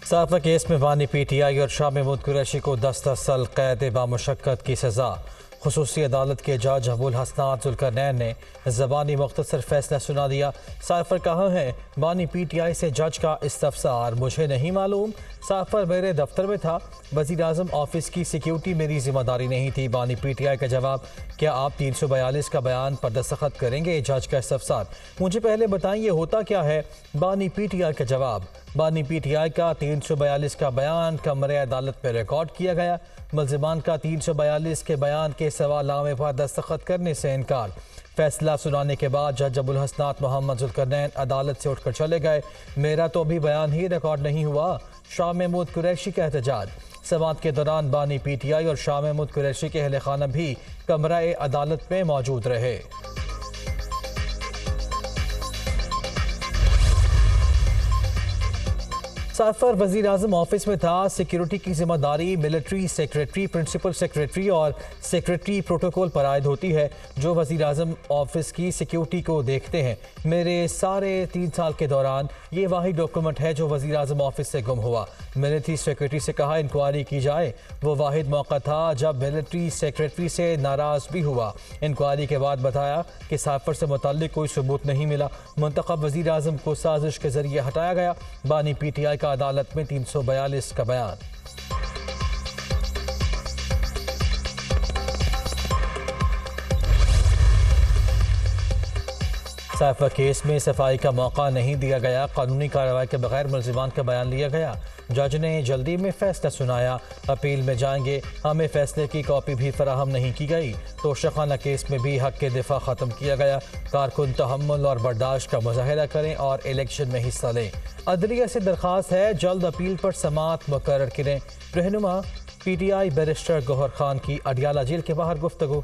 साफा केस में बानी PTI और शाह महमूद कुरैशी को 10 साल कैद बामुशक्कत की सज़ा। खुसूसी अदालत के जज अबुल हसनात जुल्करनैन ने ज़बानी मुख्तसर फैसला सुना दिया। साफर कहाँ है? बानी PTI से जज का इस्तफसार, मुझे नहीं मालूम। साफर मेरे दफ्तर में था। वज़ीर आज़म ऑफिस की सिक्योरिटी मेरी जिम्मेदारी नहीं थी। बानी PTI का जवाब, क्या आप 342 का बयान पर दस्तखत करेंगे? जज का इस्तफसार, मुझे पहले बताएं ये होता क्या है? बानी PTI का जवाब, बानी PTI का 342 का बयान कमरे अदालत में रिकॉर्ड किया गया। मुल्ज़िमान का 342 के बयान के सवालनामे पर दस्तखत करने से इनकार। फैसला सुनाने के बाद जज अबुल हसनात मोहम्मद जुल्करनैन अदालत से उठकर चले गए। मेरा तो अभी बयान ही रिकॉर्ड नहीं हुआ। शाह महमूद कुरैशी का एहतजाज। समाअत के दौरान बानी PTI और शाह महमूद कुरैशी के अहले खाना भी कमरा अदालत में मौजूद रहे। साफर वज़ीर आज़म ऑफिस में था। सिक्योरिटी की जिम्मेदारी मिलिट्री सेक्रेटरी, प्रिंसिपल सेक्रेटरी और सेक्रेटरी प्रोटोकॉल पर आयद होती है, जो वज़ीर आज़म ऑफिस की सिक्योरिटी को देखते हैं। मेरे सारे 3 साल के दौरान ये वाहिद डॉक्यूमेंट है जो वज़ीर आज़म ऑफिस से गुम हुआ। मिलिट्री सेक्रेटरी से कहा इंक्वायरी की जाए। वो वाहिद मौका था जब मिलिट्री सेक्रेटरी से नाराज़ भी हुआ। इंक्वायरी के बाद बताया कि साफर से मुताल्लिक कोई सबूत नहीं मिला। मुंतखब वज़ीर आज़म को साजिश के जरिए हटाया गया। बानी PTI का अदालत में 342 का बयान। साफा केस में सफाई का मौका नहीं दिया गया। कानूनी कार्रवाई के बगैर मुल्ज़िमान का बयान लिया गया। जज ने जल्दी में फैसला सुनाया। अपील में जाएंगे। हमें फैसले की कॉपी भी फराहम नहीं की गई। तो शखाना केस में भी हक के दिफा ख़त्म किया गया। कारकुन तहम्मुल और बर्दाश्त का मुजाहिरा करें और इलेक्शन में हिस्सा लें। अदलिया से दरख्वास्त है जल्द अपील पर समाअत मुकर्रर करें। रहनुमा PTI बैरिस्टर गौहर खान की अडियाला जेल के बाहर गुफ्तगू।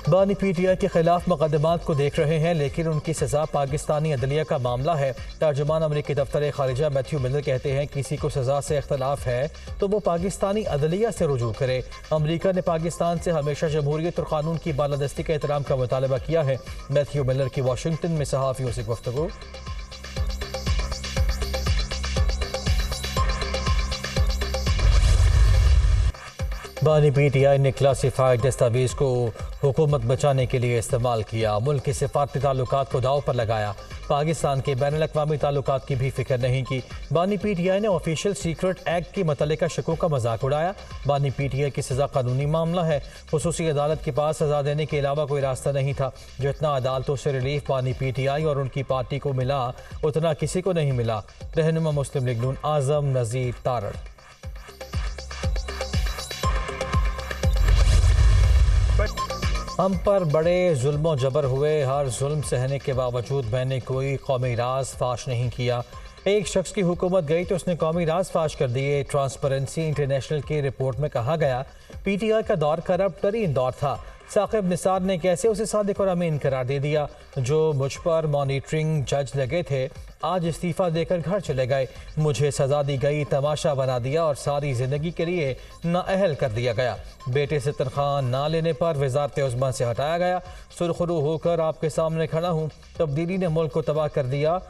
बानी PTI के खिलाफ मुकदमात को देख रहे हैं, लेकिन उनकी सज़ा पाकिस्तानी अदलिया का मामला है। तर्जुमान अमरीकी दफ्तर खारिजा मैथ्यू मिलर कहते हैं किसी को सज़ा से इख्तलाफ है तो वो पाकिस्तानी अदलिया से रुजू करे। अमरीका ने पाकिस्तान से हमेशा जमहूरियत और कानून की बालादस्ती का एहतराम का मुतालबा किया है। मैथ्यू मिलर की वाशिंगटन में सहाफ़ियों से गुफ्तगू। बानी PTI ने क्लासिफाइड दस्तावेज़ को हुकूमत बचाने के लिए इस्तेमाल किया। मुल्क के सिफारती ताल्लुकात को दाव पर लगाया। पाकिस्तान के बैनुल अक़वामी ताल्लुकात की भी फिक्र नहीं की। बानी PTI ने ऑफिशियल सीक्रेट एक्ट के मुतल्लिका शकों का मजाक उड़ाया। बानी PTI की सज़ा कानूनी मामला है। खुसूसी अदालत के पास सज़ा देने के अलावा कोई रास्ता नहीं था। जितना अदालतों से रिलीफ बानी PTI और उनकी पार्टी को मिला उतना किसी को नहीं मिला। रहनुमा मुस्लिम लीग नून आज़म नज़ीर तारड़। हम पर बड़े जुल्म जबर हुए। हर जुल्म सहने के बावजूद मैंने कोई कौमी राज फाश नहीं किया। एक शख्स की हुकूमत गई तो उसने कौमी राज फाश कर दिए। ट्रांसपेरेंसी इंटरनेशनल की रिपोर्ट में कहा गया PTI का दौर करप्ट तरीन दौर था। साकिब निसार ने कैसे उसे सादिक और अमीन करार दे दिया। जो मुझ पर मॉनिटरिंग जज लगे थे आज इस्तीफ़ा देकर घर चले गए। मुझे सज़ा दी गई, तमाशा बना दिया और सारी ज़िंदगी के लिए नाअहल कर दिया गया। बेटे से तनख्वाह ना लेने पर वज़ारत उज़्मा से हटाया गया। सुरखरू होकर आपके सामने खड़ा हूँ। तब्दीली ने मुल्क को तबाह कर दिया।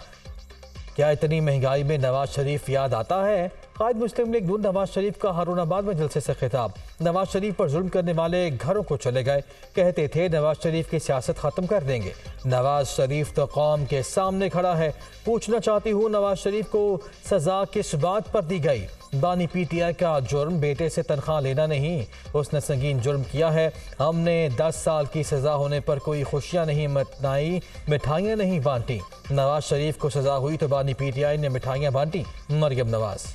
क्या इतनी महंगाई में नवाज शरीफ याद आता है? कायद मुस्लिम लीग नून नवाज शरीफ का हारूनाबाद में जलसे से खिताब। नवाज शरीफ पर जुल्म करने वाले घरों को चले गए। कहते थे नवाज शरीफ की सियासत ख़त्म कर देंगे। नवाज शरीफ तो कौम के सामने खड़ा है। पूछना चाहती हूँ नवाज शरीफ को सज़ा किस बात पर दी गई? बानी PTI का जुर्म बेटे से तनख्वाह लेना नहीं, उसने संगीन जुर्म किया है। हमने 10 साल की सज़ा होने पर कोई खुशियाँ नहीं मनाई, मिठाइयाँ नहीं बांटी। नवाज शरीफ को सज़ा हुई तो बानी PTI ने मिठाइयाँ बांटी। मरियम नवाज।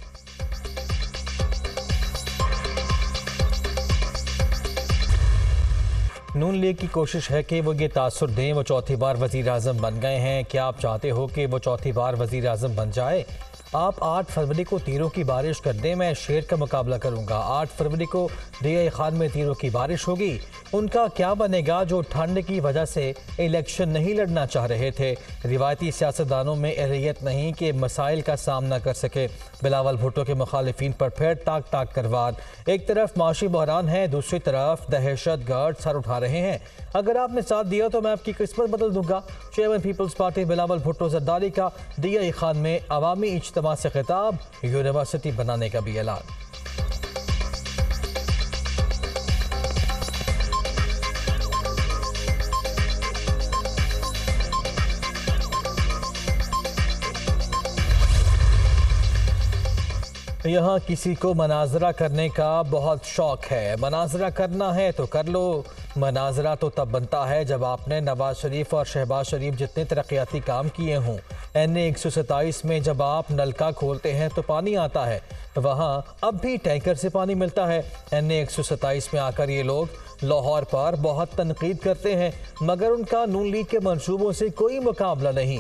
नून लीग की कोशिश है कि वो ये तासुर दें वो चौथी बार वज़ीर आज़म बन गए हैं। क्या आप चाहते हो कि वो चौथी बार वज़ीर आज़म बन जाए? आप 8 फरवरी को तीरों की बारिश कर दें, मैं शेर का मुकाबला करूंगा। 8 फरवरी को DI खान में तीरों की बारिश होगी। उनका क्या बनेगा जो ठंड की वजह से इलेक्शन नहीं लड़ना चाह रहे थे। रिवायती सियासतदानों में अहलियत नहीं कि मसाइल का सामना कर सके। बिलावल भुट्टो के मुखालिफिन पर फिर टाक टाक कर वार। एक तरफ माशी बहरान है, दूसरी तरफ दहशत गर्द सर उठा रहे हैं। अगर आपने साथ दिया तो मैं आपकी किस्मत बदल दूंगा। Chairman People's party Bilawal Bhutto Zardari का DI खान में अवामी इज्तिमा से खिताब, यूनिवर्सिटी बनाने का भी ऐलान। यहाँ किसी को मनाजरा करने का बहुत शौक है। मनाजरा करना है तो कर लो। मनाजरा तो तब बनता है जब आपने नवाज शरीफ और शहबाज शरीफ जितने तरक्याती काम किए हों। NA 127 में जब आप नलका खोलते हैं तो पानी आता है, वहाँ अब भी टैंकर से पानी मिलता है। NA 127 में आकर ये लोग लाहौर पर बहुत तनकीद करते हैं, मगर उनका नून लीग के मंसूबों से कोई मुकाबला नहीं।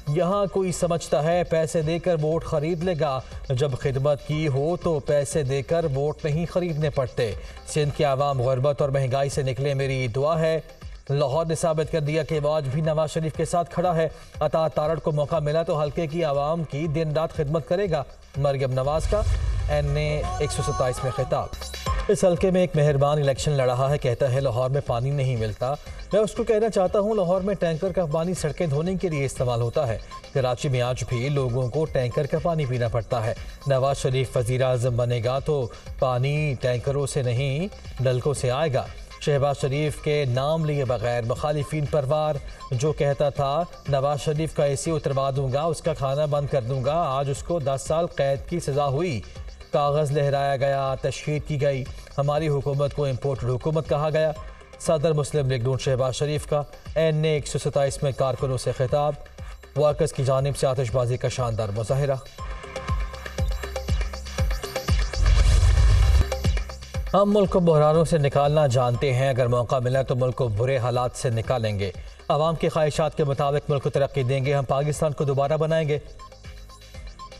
यहाँ कोई समझता है पैसे देकर वोट खरीद लेगा, जब खिदमत की हो तो पैसे देकर वोट नहीं खरीदने पड़ते। सिंध के आवाम गुर्बत और महंगाई से निकले, मेरी दुआ है। लाहौर ने साबित कर दिया कि वो आज भी नवाज शरीफ के साथ खड़ा है। अता तारड़ को मौका मिला तो हल्के की आवाम की दिन रात खिदमत करेगा। मरियम नवाज का NA 127 में खिताब। इस हल्के में एक मेहरबान इलेक्शन लड़ रहा है, कहता है लाहौर में पानी नहीं मिलता। मैं उसको कहना चाहता हूँ लाहौर में टैंकर का पानी सड़कें धोने के लिए इस्तेमाल होता है। कराची में आज भी लोगों को टैंकर का पानी पीना पड़ता है। नवाज शरीफ वज़ीर आज़म बनेगा तो पानी टैंकरों से नहीं नलकों से आएगा। शहबाज शरीफ के नाम लिए बगैर मुखालिफिन पर वार। जो कहता था नवाज शरीफ का AC उतरवा दूंगा, उसका खाना बंद कर दूंगा, आज उसको 10 साल कैद की सज़ा हुई। कागज़ लहराया गया, तशहीद की गई। हमारी हुकूमत को इम्पोर्टेड हुकूमत कहा गया। सदर मुस्लिम लीग नून शहबाज शरीफ का NA 127 में कारकुनों से खिताब। वर्कर्स की जानिब से आतिशबाजी का शानदार मुजाहिरा। हम मुल्क को बहरानों से निकालना जानते हैं, अगर मौका मिला तो मुल्क को बुरे हालात से निकालेंगे। अवाम की ख्वाहिशात के मुताबिक मुल्क को तरक्की देंगे, हम पाकिस्तान को दोबारा बनाएंगे।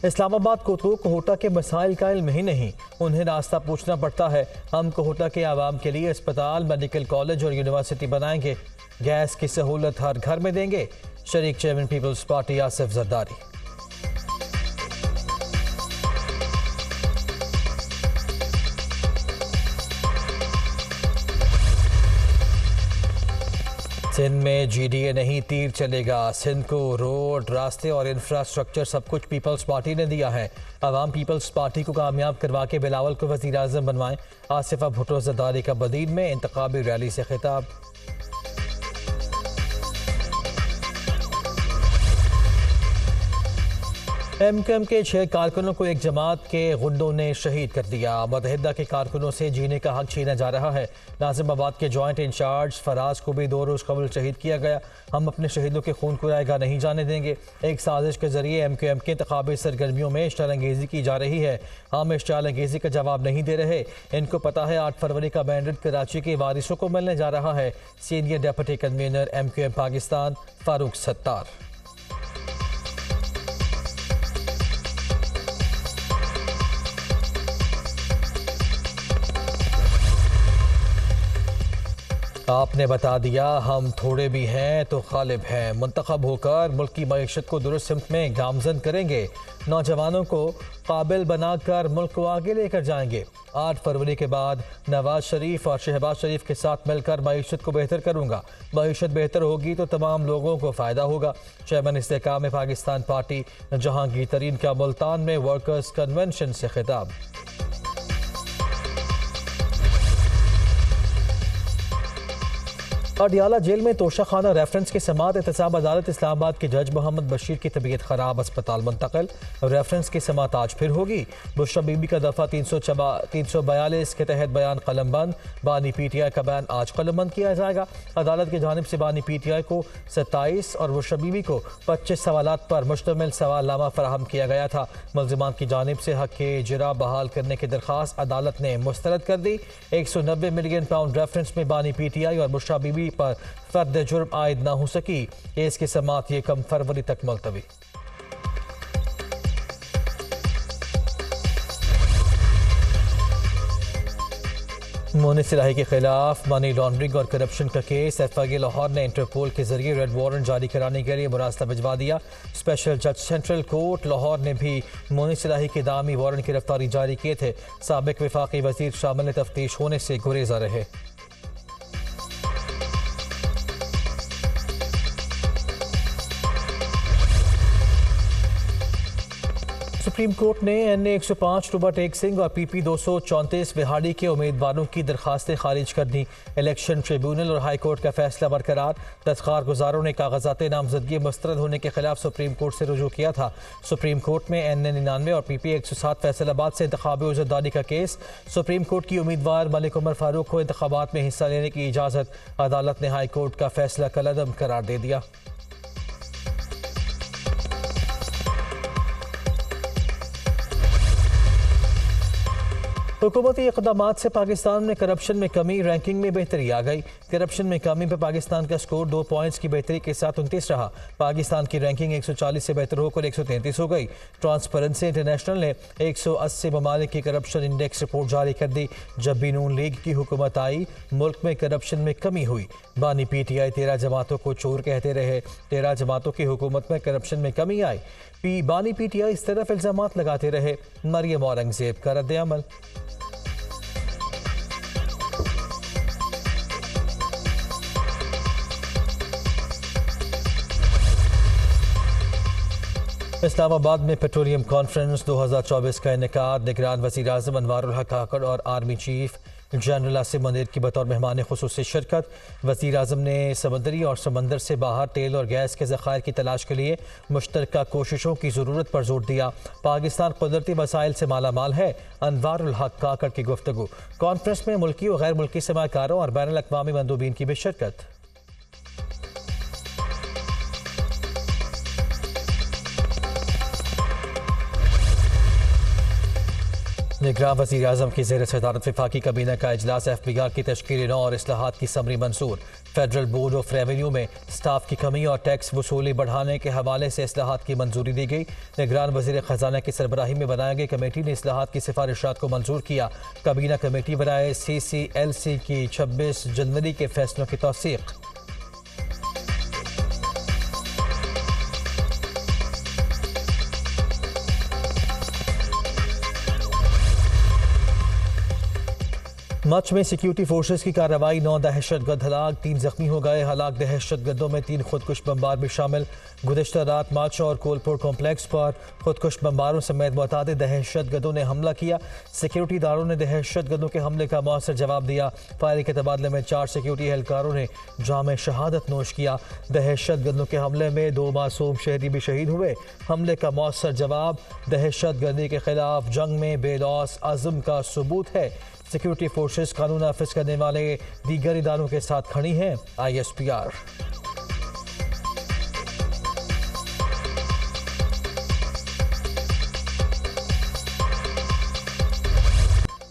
इस्लामाबाद को तो कोहटा के मसाइल का इल्म ही नहीं, उन्हें रास्ता पूछना पड़ता है। हम कोहटा के आवाम के लिए अस्पताल, मेडिकल कॉलेज और यूनिवर्सिटी बनाएंगे। गैस की सहूलत हर घर में देंगे। शरीक chairman People's party Asif Zardari. Sindh में GDA नहीं, तीर चलेगा। सिंध को रोड, रास्ते और इंफ्रास्ट्रक्चर सब कुछ पीपल्स पार्टी ने दिया है। अवाम पीपल्स पार्टी को कामयाब करवा के बिलावल को वज़ीर आज़म बनवाएं। आसिफा भुट्टो जरदारी का बदीन में इंतखाबी रैली से खिताब। MQM के 6 कारकुनों को एक जमात के गुंडों ने शहीद कर दिया। मुतहदा के कारकुनों से जीने का हक छीना जा रहा है। नाजिमाबाद के जॉइंट इंचार्ज फराज को भी 2 रोज़ कबल शहीद किया गया। हम अपने शहीदों के खून को रायगा नहीं जाने देंगे। एक साजिश के जरिए MQM के इंतखाबी सरगर्मियों में इश्ताल अंगेज़ी की जा रही है। हम इश्ताल अंगेज़ी का जवाब नहीं दे रहे। इनको पता है 8 फरवरी का बैंडेड कराची के वारिसों को मिलने जा रहा है। Senior deputy convener MQM Pakistan Farooq Sattar. आपने बता दिया हम थोड़े भी हैं तो गालिब हैं। मुंतखब होकर मुल्क की मईशत को दुरुस्त सिमत में गामजन करेंगे। नौजवानों को काबिल बनाकर मुल्क को आगे लेकर जाएंगे। 8 फरवरी के बाद नवाज शरीफ और शहबाज शरीफ के साथ मिलकर मईशत को बेहतर करूंगा। मईशत बेहतर होगी तो तमाम लोगों को फ़ायदा होगा। चेयरमैन इस्तेकाम पाकिस्तान पार्टी जहांगीर तरीन का मुल्तान में वर्कर्स कन्वेंशन से खिताब। अडियाला जेल में तोशाखाना रेफरेंस के समात एहतसाब अदालत इस्लामाबाद के जज मोहम्मद बशीर की तबीयत खराब, अस्पताल मुंतकिल। रेफरेंस की समात आज फिर होगी। बुशरा बीबी का दफ़ा 342 के तहत बयान कलमबंद। बानी PTI का बयान आज कलमबंद किया जाएगा। अदालत की जानिब से बानी PTI को 27 और बुशरा बीबी को 25 सवालात पर मुश्तमिल सवालनामा फराहम किया गया था। मुल्ज़िमान की जानिब से हक़ के इजरा बहाल करने की दरख्वास्त अदालत ने मुस्तरद कर दी। 190 मिलियन पाउंड रेफरेंस में बानी PTI और बुशरा बीबी पर फर्द जुर्म आयद ना हो सकी। केस की समाअत 1 फरवरी तक मुलतवी। मोनिस इलाही के खिलाफ मनी लॉन्ड्रिंग और करप्शन का केस FIA लाहौर ने इंटरपोल के जरिए रेड वारंट जारी कराने के लिए मुरास्ता भिजवा दिया। स्पेशल जज सेंट्रल कोर्ट लाहौर ने भी मोनिस इलाही के दामी वारंट गिरफ्तारी जारी किए थे। साबिक वफाकी वजीर शामिल तफ्तीश होने से गुरेजा रहे। सुप्रीम कोर्ट ने NA 105 टूबा टेक सिंह और PP 234 विहाड़ी के उम्मीदवारों की दरखास्तें खारिज कर दी। इलेक्शन ट्रिब्यूनल और हाई कोर्ट का फैसला बरकरार। दस्तखार गुजारों ने कागजात नामजदगी मुस्तरद होने के खिलाफ सुप्रीम कोर्ट से रुजू किया था। सुप्रीम कोर्ट में NA 99 और PP 107 फैसलाबाद से इंतखाबी उज़रदारी का केस। सुप्रीम कोर्ट की उम्मीदवार मलिक उमर फारूक को इंतखाबात में हिस्सा लेने की इजाज़त। अदालत ने हाई कोर्ट का फैसला कलअदम करार दे दिया। हुकूमती इक़दामात से पाकिस्तान में करप्शन में कमी, रैंकिंग में बेहतरी आ गई। करप्शन में कमी पर पाकिस्तान का स्कोर 2 पॉइंट्स की बेहतरी के साथ 29 रहा। पाकिस्तान की रैंकिंग 140 से बेहतर होकर 133 हो गई। ट्रांसपेरेंसी इंटरनेशनल ने 180 ममालिक की करप्शन इंडेक्स रिपोर्ट जारी कर दी। जब भी नून लीग की हुकूमत आई, मुल्क में करप्शन में कमी हुई। बानी PTI 13 जमातों को चोर कहते रहे। 13 जमातों की हुकूमत में करप्शन में कमी आई। बानी PTI इस तरफ इल्जामात लगाते रहे। मरियम औरंगजेब का रद्द-ए-अमल। इस्लामाबाद में पेट्रोलियम कॉन्फ्रेंस 2024 का इनेकाद। निगरान वज़ीर आज़म अनवारुल हक काकड़ और army chief general Asim Munir की बतौर मेहमान खुसूसी शिरकत। वज़ीर आज़म ने समंदरी और समंदर से बाहर तेल और गैस के ज़खायर की तलाश के लिए मुश्तरका कोशिशों की ज़रूरत पर जोर दिया। पाकिस्तान कुदरती वसाइल से माला माल है, अनवारुल हक काकड़ की गुफ्तगू। कॉन्फ्रेंस में मुल्की और गैर मुल्की सरमाकारों और बैनुल अक़वामी मंदूबीन की भी शिरकत। निगरान वज़ीर आज़म की ज़ेर सदारत वफाकी काबीना का इजलास। FBR की तश्कील 9 और इस्लाहात की समरी मंसूर। फेडरल बोर्ड ऑफ रेवेन्यू में स्टाफ की कमी और टैक्स वसूली बढ़ाने के हवाले से इस्लाहात की मंजूरी दी गई। निगरान वज़ीर ख़जाना की सरबराही में बनाई गई कमेटी ने इस्लाहात की सिफारिशात को मंजूर किया। काबीना कमेटी बनाए CCLC की 26 जनवरी के फैसलों की तौसीक़। मच में सिक्योरिटी फोर्सेस की कार्रवाई। 9 दहशतगर्द हलाक, 3 जख्मी हो गए। हलाक दहशतगर्दों में 3 खुदकुश बमबार भी शामिल। गुज़िश्ता रात मच और कोलपुर कॉम्प्लेक्स पर खुदकुश बमबारों समेत मुतअद्दिद दहशतगर्दों ने हमला किया। सिक्योरिटी इदारों ने दहशतगर्दों के हमले का मौसर जवाब दिया। फायरिंग के तबादले में 4 सिक्योरिटी एहलकारों ने जाम शहादत नोश किया। दहशतगर्दों के हमले में 2 मासूम शहरी भी शहीद हुए। हमले का मौसर जवाब दहशतगर्दी के खिलाफ जंग में बेलौस अज़्म का सबूत है। सिक्योरिटी फोर्सेस कानून नाफिज करने वाले दीगर इदारों के साथ खड़ी हैं। ISPR।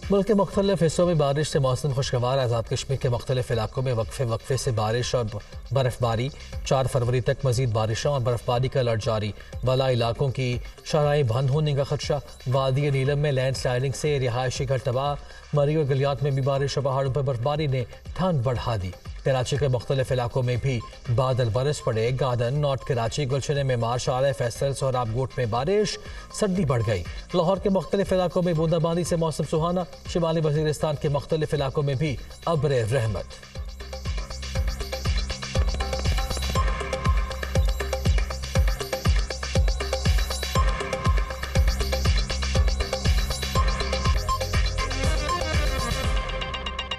मुल्क के मुख्तलिफ हिस्सों में बारिश से मौसम खुशगवार। आज़ाद कश्मीर के मुख्तलिफ इलाकों में वक्फे से बारिश और बर्फबारी। 4 फरवरी तक मजीद बारिशों और बर्फबारी का अलर्ट जारी। बाला इलाकों की शराहें बंद होने का खदशा। वादी नीलम में लैंड स्लाइडिंग से रिहायशी घर तबाह। मरी और गलियात में भी बारिश और पहाड़ों पर बर्फबारी ने ठंड बढ़ा दी। कराची के मुख्तलिफ इलाकों में भी बादल बरस पड़े। गार्डन, नॉर्थ कराची, गुलशन में शाला फैसल, सोहराबकोट में बारिश। सर्दी बढ़ गई। लाहौर के मुख्तलिफ इलाकों में बूंदाबांदी से मौसम सुहाना। शिमाली वजीरिस्तान के मुख्तलिफ इलाकों में भी अब्र रहमत।